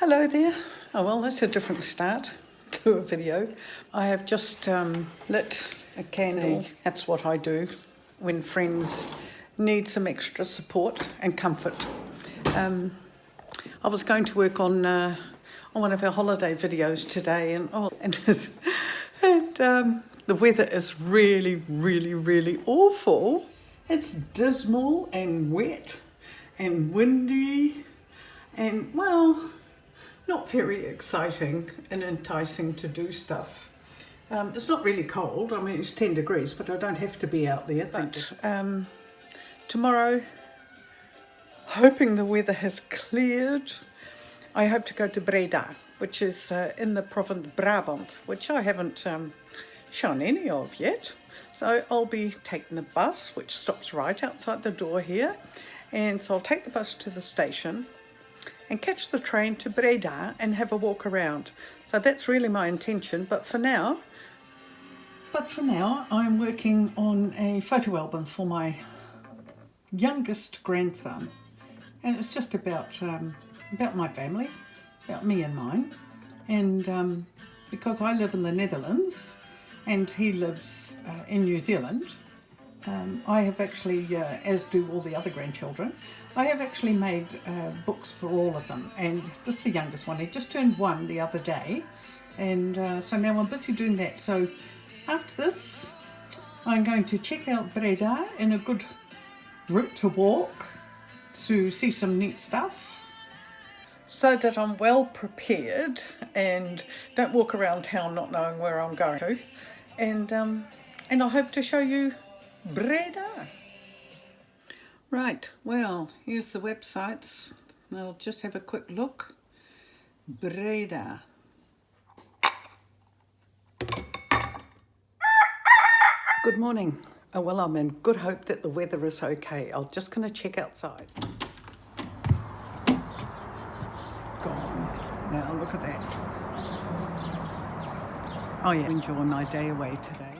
Hello there. Oh well, that's a different start to a video. I have just lit a candle. That's what I do when friends need some extra support and comfort. I was going to work on one of our holiday videos today, and the weather is really awful. It's dismal and wet and windy and, well, not very exciting and enticing to do stuff. It's not really cold. I mean, it's 10 degrees, but I don't have to be out there. But tomorrow, hoping the weather has cleared, I hope to go to Breda, which is in the province Brabant, which I haven't shown any of yet. So I'll be taking the bus, which stops right outside the door here. And so I'll take the bus to the station and catch the train to Breda and have a walk around. So that's really my intention. But for now I'm working on a photo album for my youngest grandson. And it's just about my family, about me and mine. And because I live in the Netherlands and he lives in New Zealand, I have actually, as do all the other grandchildren, I have actually made books for all of them. And this is the youngest one. He just turned 1 the other day. And so now I'm busy doing that. So after this, I'm going to check out Breda in a good route to walk to see some neat stuff, so that I'm well prepared and don't walk around town not knowing where I'm going to. And I hope to show you Breda. Right, well, here's the websites. I'll just have a quick look. Breda. Good morning. Oh, well, I'm in good hope that the weather is okay. I'm just going to check outside. Gone. Now, look at that. Oh, yeah, enjoy my day away today.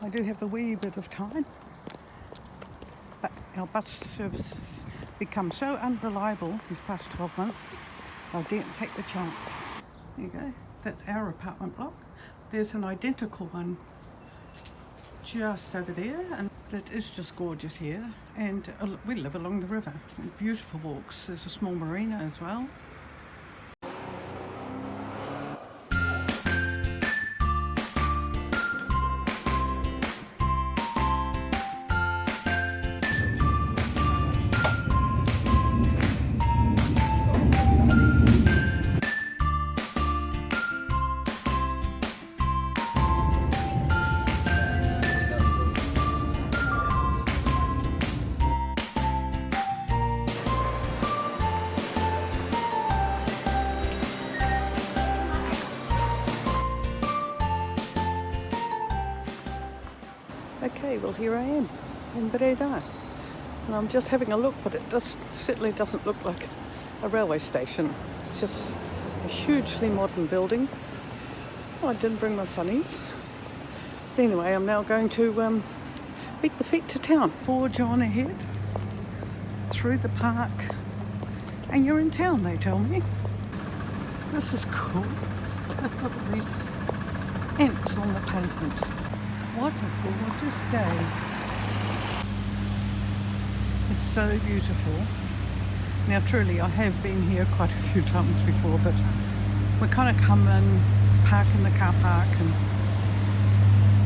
I do have a wee bit of time, but our bus service has become so unreliable these past 12 months, I daren't take the chance. There you go, that's our apartment block. There's an identical one just over there, and it is just gorgeous here. And we live along the river, beautiful walks. There's a small marina as well. Okay, well here I am in Breda, and I'm just having a look, but it certainly doesn't look like a railway station. It's just a hugely modern building. Oh, I didn't bring my sunnies. But anyway, I'm now going to beat the feet to town. Forge on ahead through the park, and you're in town, they tell me. This is cool. I've got all these ants on the pavement. What a gorgeous day. It's so beautiful. Now truly, I have been here quite a few times before, but we kind of come in, park in the car park and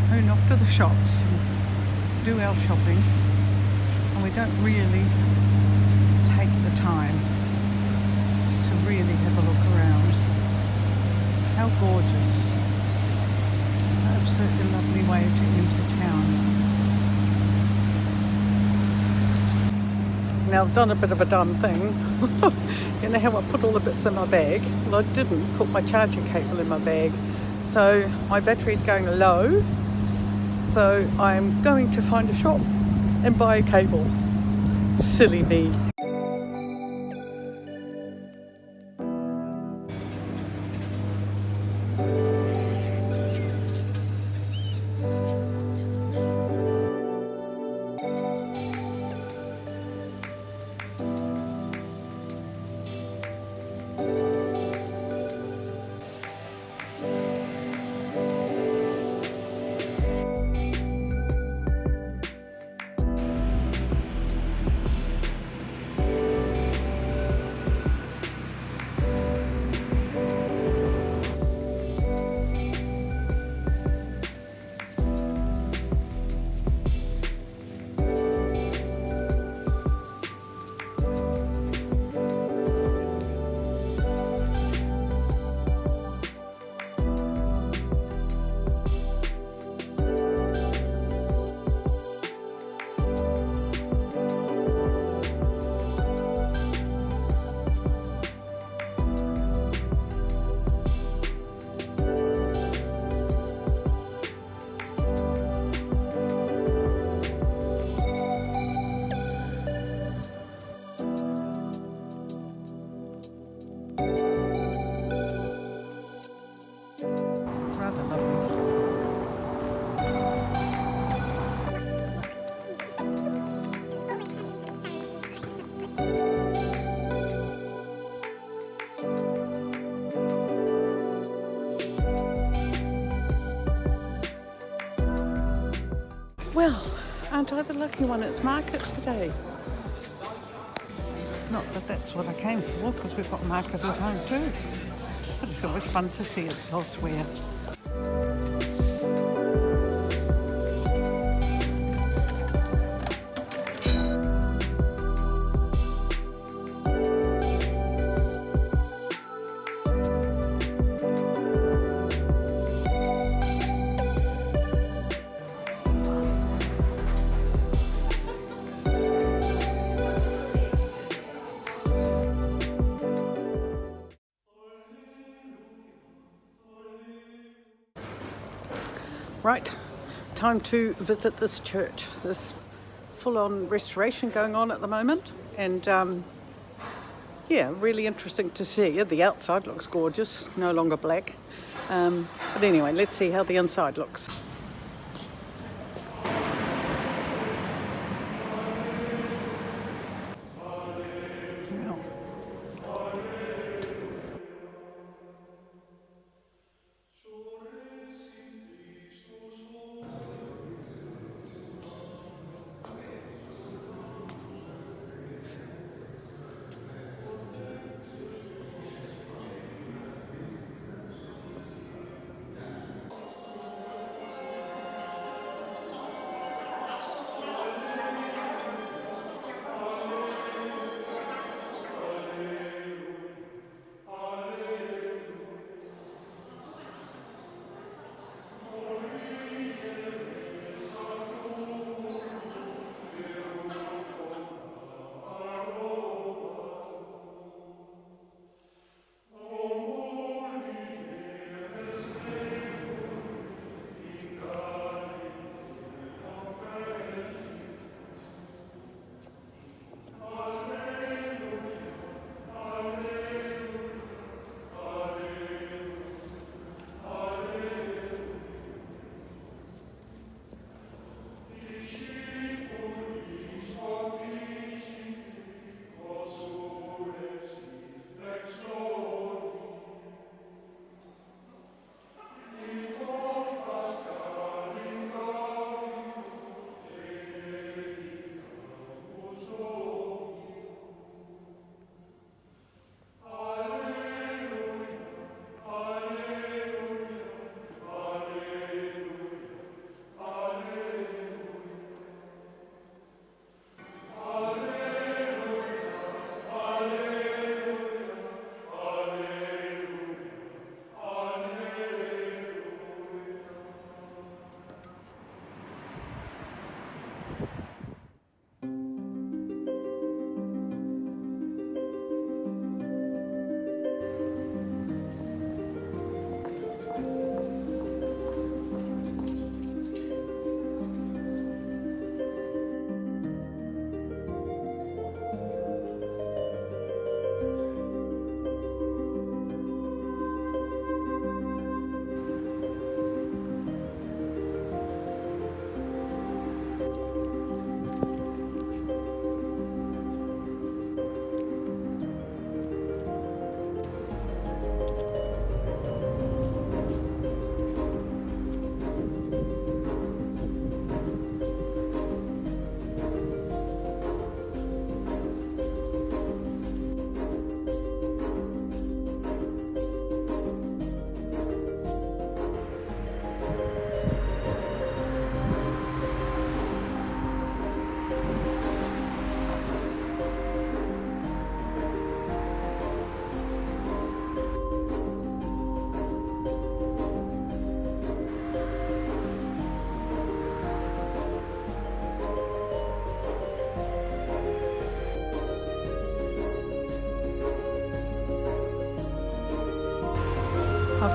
turn off to the shops and do our shopping, and we don't really take the time to really have a look around. How gorgeous. Absolutely lovely way to enter town. Now I've done a bit of a dumb thing. You know how I put all the bits in my bag? Well, I didn't put my charging cable in my bag. So my battery's going low. So I'm going to find a shop and buy a cable. Silly me. Rather lovely. Well, aren't I the lucky one? It's market today. Not that that's what I came for, because we've got market at home too. But it's always fun to see it elsewhere. Right, time to visit this church. There's full-on restoration going on at the moment, and yeah, really interesting to see. The outside looks gorgeous, no longer black. But anyway, let's see how the inside looks.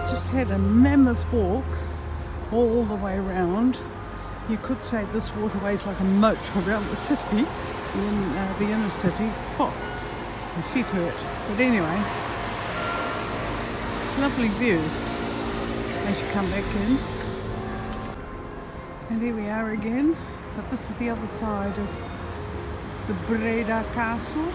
Just had a mammoth walk all the way around. You could say this waterway is like a moat around the city, the inner city. Oh, my feet hurt. But anyway, lovely view as you come back in. And here we are again, but this is the other side of the Breda castle.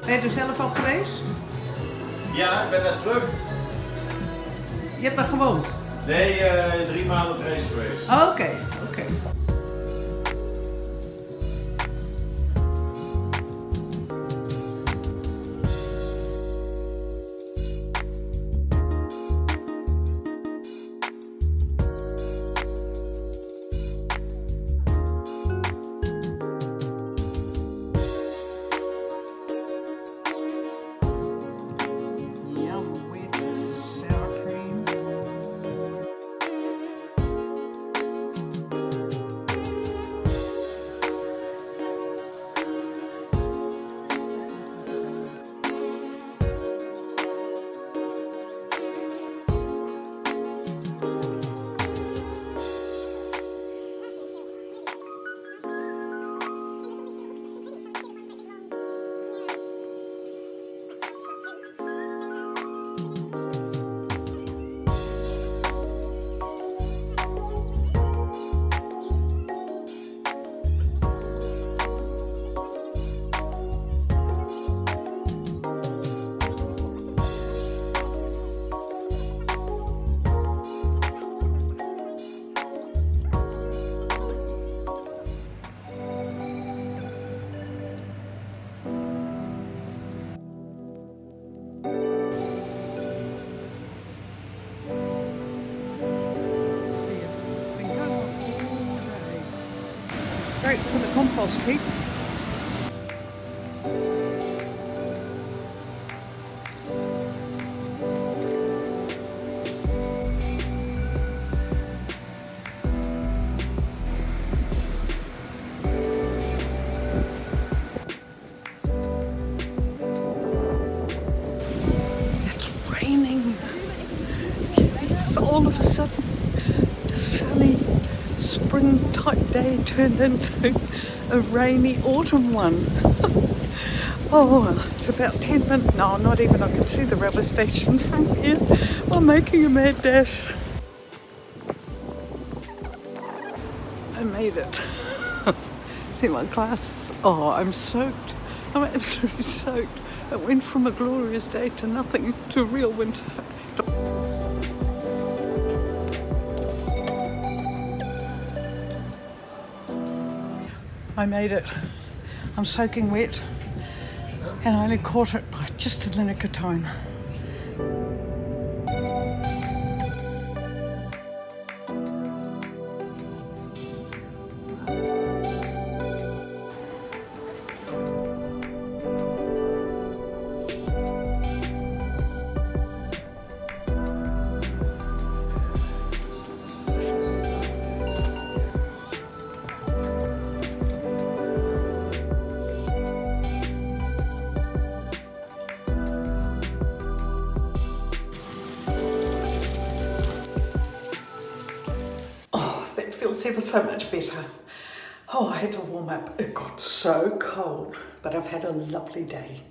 Ben je er zelf al geweest? Ja, ik ben net terug. Je hebt daar gewoond? Nee, 3 maanden op reis geweest. Oké. Great for the compost heap. It's raining. Yes, all of a sudden, the sunny spring type day turned into a rainy autumn one. Oh, it's about 10 minutes. No, not even. I can see the railway station from here. I'm making a mad dash. I made it. See my glasses? Oh, I'm soaked. I'm absolutely soaked. It went from a glorious day to nothing to real winter. I made it. I'm soaking wet and I only caught it by just in the nick of time. feels ever so much better. Oh, I had to warm up. It got so cold, but I've had a lovely day.